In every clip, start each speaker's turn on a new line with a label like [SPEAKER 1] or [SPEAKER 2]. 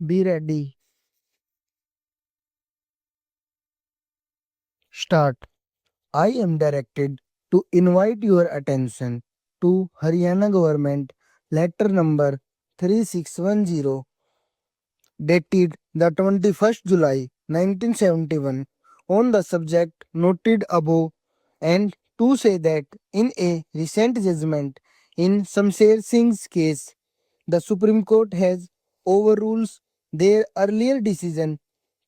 [SPEAKER 1] Be ready. Start. I am directed to invite your attention to Haryana Government Letter Number 3610 dated the 21st July 1971 on the subject noted above, and to say that in a recent judgment in Shamsher Singh's case, the Supreme Court has overruled their earlier decision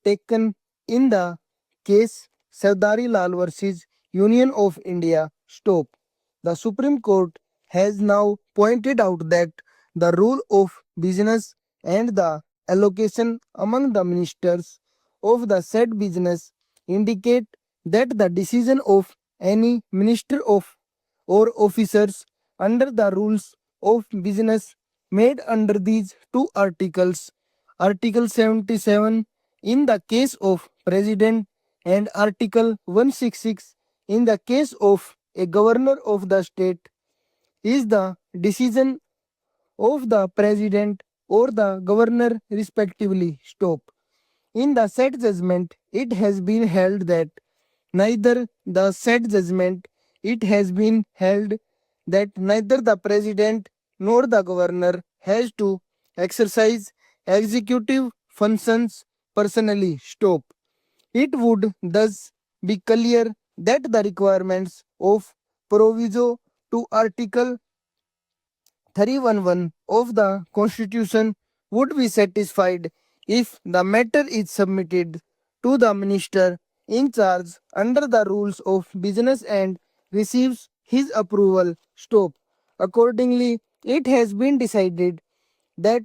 [SPEAKER 1] taken in the case Sardari Lal versus Union of India Stop. The Supreme Court has now pointed out that the rule of business and the allocation among the ministers of the said business indicate that the decision of any minister of or officers under the rules of business made under these two articles, Article 77 in the case of President and Article 166 in the case of a governor of the state, is the decision of the President or the Governor respectively. Stop. In the said judgment, it has been held that neither the said judgment, it has been held that neither the President nor the Governor has to exercise executive functions personally. Stop. It would thus be clear that the requirements of proviso to Article 311 of the Constitution would be satisfied if the matter is submitted to the minister in charge under the rules of business and receives his approval. Stop. Accordingly, it has been decided that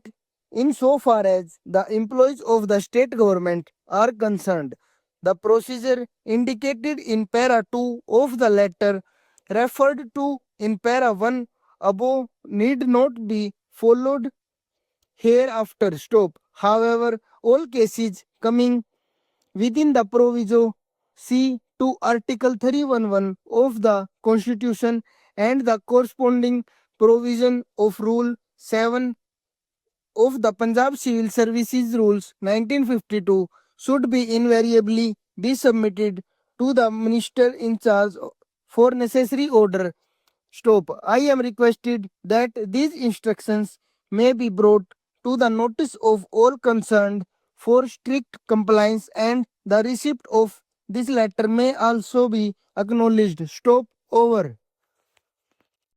[SPEAKER 1] insofar as the employees of the state government are concerned, the procedure indicated in para 2 of the letter referred to in para 1 above need not be followed hereafter. Stop. However, all cases coming within the proviso C to Article 311 of the Constitution and the corresponding provision of Rule 7 of the Punjab Civil Services Rules 1952 should be invariably be submitted to the minister in charge for necessary order. Stop. I am requested that these instructions may be brought to the notice of all concerned for strict compliance, and the receipt of this letter may also be acknowledged. Stop. Over.